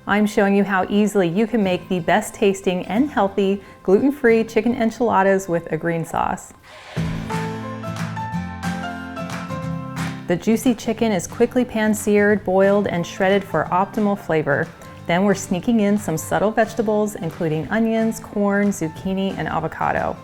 I'm showing you how easily you can make the best tasting and healthy gluten-free chicken enchiladas with a green sauce. The juicy chicken is quickly pan-seared, boiled, and shredded for optimal flavor. Then we're sneaking in some subtle vegetables, including onions, corn, zucchini, and avocado.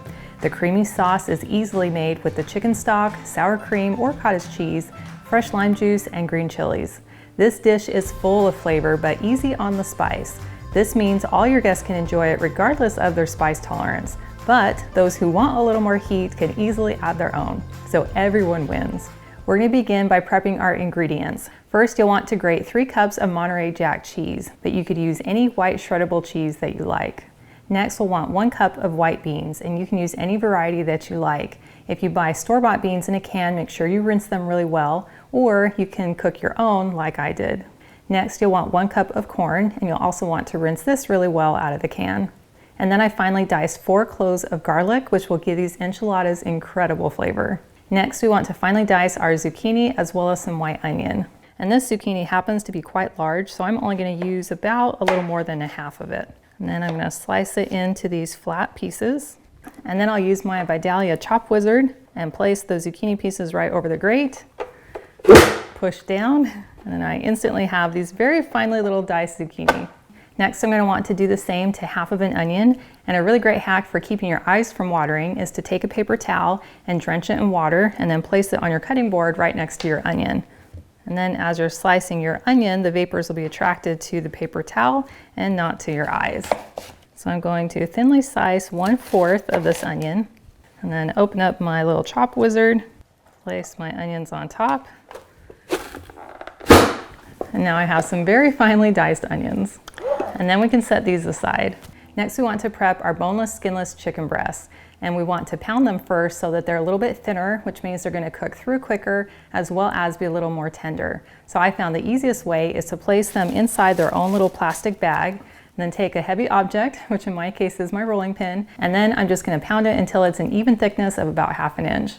The creamy sauce is easily made with the chicken stock, sour cream or cottage cheese, fresh lime juice, and green chilies. This dish is full of flavor, but easy on the spice. This means all your guests can enjoy it regardless of their spice tolerance. But those who want a little more heat can easily add their own, so everyone wins. We're going to begin by prepping our ingredients. First, you'll want to grate 3 cups of Monterey Jack cheese, but you could use any white shreddable cheese that you like. Next, we'll want 1 cup of white beans, and you can use any variety that you like. If you buy store-bought beans in a can, make sure you rinse them really well, or you can cook your own like I did. Next, you'll want 1 cup of corn, and you'll also want to rinse this really well out of the can. And then I finally diced 4 cloves of garlic, which will give these enchiladas incredible flavor. Next, we want to finely dice our zucchini as well as some white onion. And this zucchini happens to be quite large, so I'm only going to use about a little more than a half of it. And then I'm going to slice it into these flat pieces. And then I'll use my Vidalia chop wizard and place the zucchini pieces right over the grate. Push down, and then I instantly have these very finely little diced zucchini. Next, I'm going to want to do the same to half of an onion, and a really great hack for keeping your eyes from watering is to take a paper towel and drench it in water and then place it on your cutting board right next to your onion. And then as you're slicing your onion, the vapors will be attracted to the paper towel and not to your eyes. So I'm going to thinly slice 1/4 of this onion and then open up my little chop wizard, place my onions on top. And now I have some very finely diced onions. And then we can set these aside. Next, we want to prep our boneless, skinless chicken breasts. And we want to pound them first so that they're a little bit thinner, which means they're going to cook through quicker as well as be a little more tender. So I found the easiest way is to place them inside their own little plastic bag, and then take a heavy object, which in my case is my rolling pin, and then I'm just going to pound it until it's an even thickness of about 1/2 inch.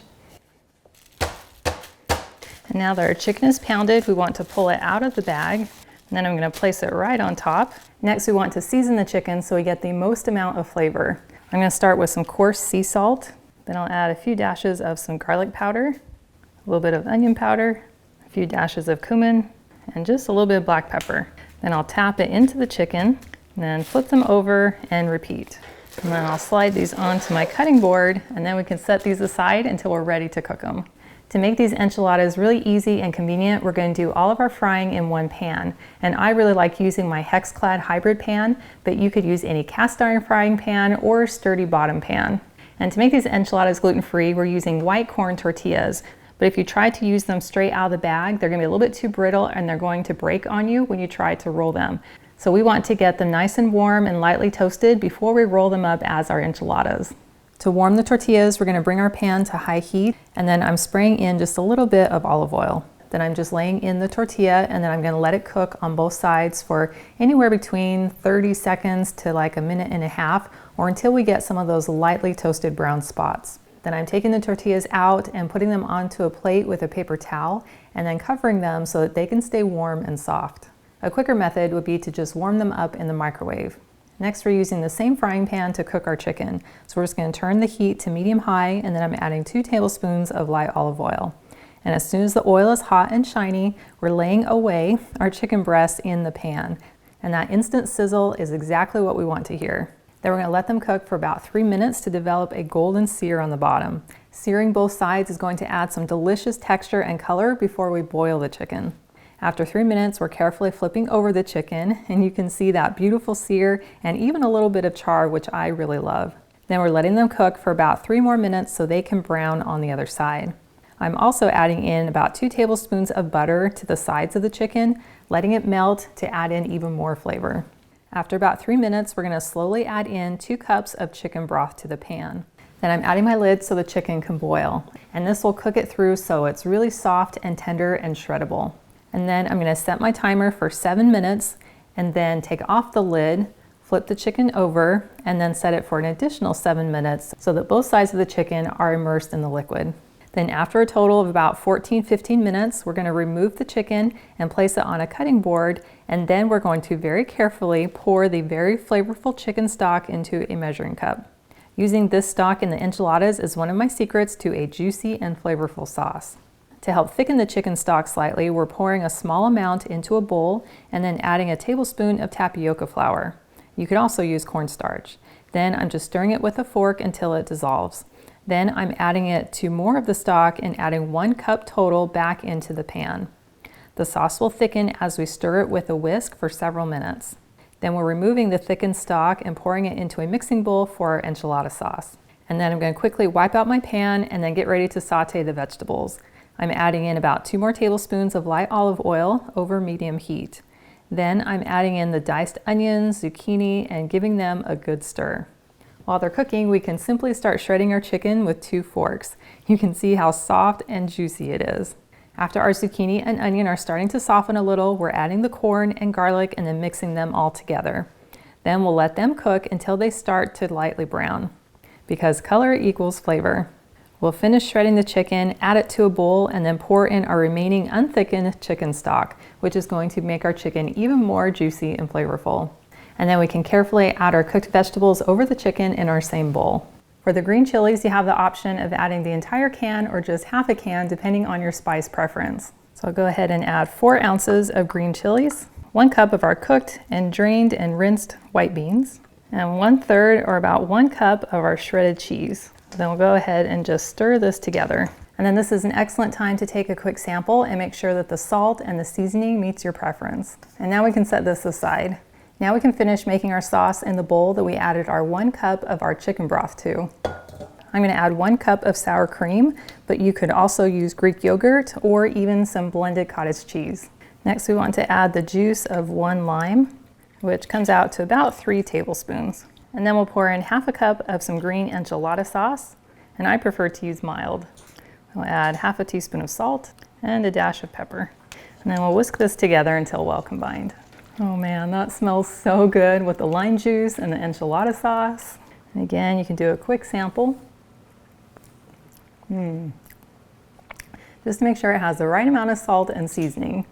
And now that our chicken is pounded, we want to pull it out of the bag, and then I'm going to place it right on top. Next, we want to season the chicken so we get the most amount of flavor. I'm going to start with some coarse sea salt, then I'll add a few dashes of some garlic powder, a little bit of onion powder, a few dashes of cumin, and just a little bit of black pepper. Then I'll tap it into the chicken, and then flip them over and repeat. And then I'll slide these onto my cutting board, and then we can set these aside until we're ready to cook them. To make these enchiladas really easy and convenient, we're going to do all of our frying in one pan. And I really like using my Hexclad hybrid pan, but you could use any cast iron frying pan or sturdy bottom pan. And to make these enchiladas gluten-free, we're using white corn tortillas. But if you try to use them straight out of the bag, they're going to be a little bit too brittle and they're going to break on you when you try to roll them. So we want to get them nice and warm and lightly toasted before we roll them up as our enchiladas. To warm the tortillas, we're going to bring our pan to high heat, and then I'm spraying in just a little bit of olive oil. Then I'm just laying in the tortilla, and then I'm going to let it cook on both sides for anywhere between 30 seconds to like 1.5 minutes, or until we get some of those lightly toasted brown spots. Then I'm taking the tortillas out and putting them onto a plate with a paper towel, and then covering them so that they can stay warm and soft. A quicker method would be to just warm them up in the microwave. Next, we're using the same frying pan to cook our chicken. So we're just going to turn the heat to medium-high, and then I'm adding 2 tablespoons of light olive oil. And as soon as the oil is hot and shiny, we're laying away our chicken breasts in the pan. And that instant sizzle is exactly what we want to hear. Then we're going to let them cook for about 3 minutes to develop a golden sear on the bottom. Searing both sides is going to add some delicious texture and color before we boil the chicken. After 3 minutes, we're carefully flipping over the chicken, and you can see that beautiful sear and even a little bit of char, which I really love. Then we're letting them cook for about 3 more minutes so they can brown on the other side. I'm also adding in about 2 tablespoons of butter to the sides of the chicken, letting it melt to add in even more flavor. After about 3 minutes, we're going to slowly add in 2 cups of chicken broth to the pan. Then I'm adding my lid so the chicken can boil, and this will cook it through so it's really soft and tender and shreddable. And then I'm going to set my timer for 7 minutes and then take off the lid, flip the chicken over, and then set it for an additional 7 minutes so that both sides of the chicken are immersed in the liquid. Then after a total of about 14-15 minutes, we're going to remove the chicken and place it on a cutting board, and then we're going to very carefully pour the very flavorful chicken stock into a measuring cup. Using this stock in the enchiladas is one of my secrets to a juicy and flavorful sauce. To help thicken the chicken stock slightly, we're pouring a small amount into a bowl and then adding a tablespoon of tapioca flour. You could also use cornstarch. Then I'm just stirring it with a fork until it dissolves. Then I'm adding it to more of the stock and adding 1 cup total back into the pan. The sauce will thicken as we stir it with a whisk for several minutes. Then we're removing the thickened stock and pouring it into a mixing bowl for our enchilada sauce. And then I'm going to quickly wipe out my pan and then get ready to saute the vegetables. I'm adding in about 2 more tablespoons of light olive oil over medium heat. Then I'm adding in the diced onions, zucchini, and giving them a good stir. While they're cooking, we can simply start shredding our chicken with 2 forks. You can see how soft and juicy it is. After our zucchini and onion are starting to soften a little, we're adding the corn and garlic and then mixing them all together. Then we'll let them cook until they start to lightly brown, because color equals flavor. We'll finish shredding the chicken, add it to a bowl, and then pour in our remaining unthickened chicken stock, which is going to make our chicken even more juicy and flavorful. And then we can carefully add our cooked vegetables over the chicken in our same bowl. For the green chilies, you have the option of adding the entire can or just half a can, depending on your spice preference. So I'll go ahead and add 4 ounces of green chilies, 1 cup of our cooked and drained and rinsed white beans, and 1/3 or about 1 cup of our shredded cheese. Then we'll go ahead and just stir this together. And then this is an excellent time to take a quick sample and make sure that the salt and the seasoning meets your preference. And now we can set this aside. Now we can finish making our sauce in the bowl that we added our 1 cup of our chicken broth to. I'm going to add 1 cup of sour cream, but you could also use Greek yogurt or even some blended cottage cheese. Next, we want to add the juice of 1 lime, which comes out to about 3 tablespoons. And then we'll pour in half a cup of some green enchilada sauce, and I prefer to use mild. We'll add half a teaspoon of salt and a dash of pepper. And then we'll whisk this together until well combined. Oh man, that smells so good with the lime juice and the enchilada sauce. And again, you can do a quick sample. Just to make sure it has the right amount of salt and seasoning.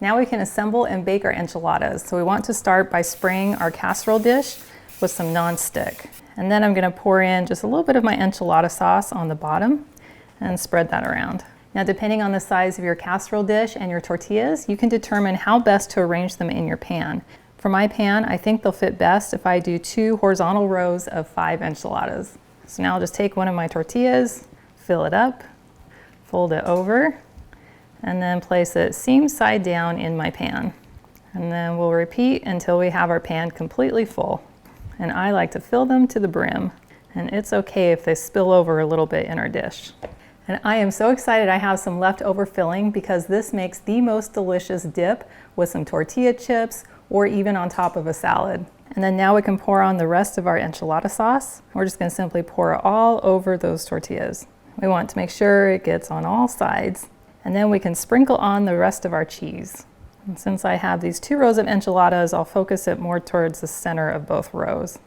Now we can assemble and bake our enchiladas. So we want to start by spraying our casserole dish with some non-stick. And then I'm going to pour in just a little bit of my enchilada sauce on the bottom and spread that around. Now, depending on the size of your casserole dish and your tortillas, you can determine how best to arrange them in your pan. For my pan, I think they'll fit best if I do 2 horizontal rows of 5 enchiladas. So now I'll just take one of my tortillas, fill it up, fold it over, and then place it seam side down in my pan. And then we'll repeat until we have our pan completely full. And I like to fill them to the brim, and it's okay if they spill over a little bit in our dish. And I am so excited I have some leftover filling, because this makes the most delicious dip with some tortilla chips or even on top of a salad. And then now we can pour on the rest of our enchilada sauce. We're just going to simply pour it all over those tortillas. We want to make sure it gets on all sides. And then we can sprinkle on the rest of our cheese. And since I have these 2 rows of enchiladas, I'll focus it more towards the center of both rows.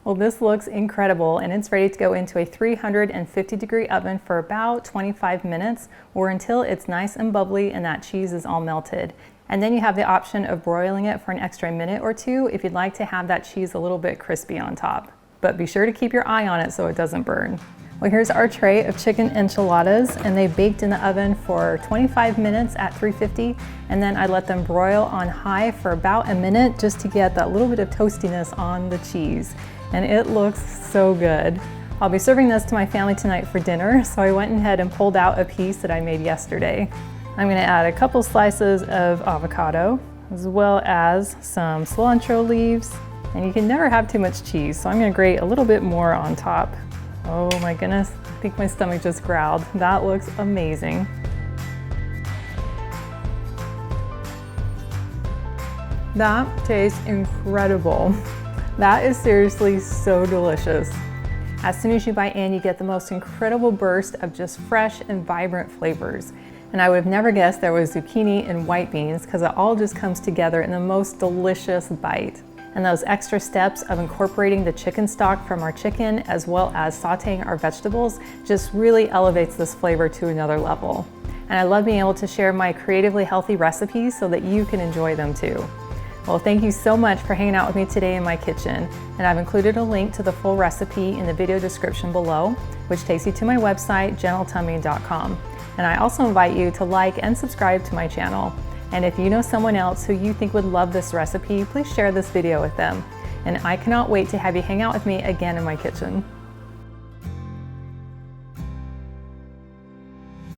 Well, this looks incredible, and it's ready to go into a 350-degree oven for about 25 minutes or until it's nice and bubbly and that cheese is all melted. And then you have the option of broiling it for an extra minute or 2 if you'd like to have that cheese a little bit crispy on top. But be sure to keep your eye on it so it doesn't burn. Well, here's our tray of chicken enchiladas, and they baked in the oven for 25 minutes at 350, and then I let them broil on high for about a minute just to get that little bit of toastiness on the cheese. And it looks so good. I'll be serving this to my family tonight for dinner, so I went ahead and pulled out a piece that I made yesterday. I'm gonna add a couple slices of avocado, as well as some cilantro leaves, and you can never have too much cheese, so I'm gonna grate a little bit more on top. Oh my goodness, I think my stomach just growled. That looks amazing. That tastes incredible. That is seriously so delicious. As soon as you bite in, you get the most incredible burst of just fresh and vibrant flavors. And I would have never guessed there was zucchini and white beans, because it all just comes together in the most delicious bite. And those extra steps of incorporating the chicken stock from our chicken as well as sauteing our vegetables just really elevates this flavor to another level. And I love being able to share my creatively healthy recipes so that you can enjoy them too. Well, thank you so much for hanging out with me today in my kitchen. And I've included a link to the full recipe in the video description below, which takes you to my website, gentletummy.com. And I also invite you to like and subscribe to my channel. And if you know someone else who you think would love this recipe, please share this video with them. And I cannot wait to have you hang out with me again in my kitchen.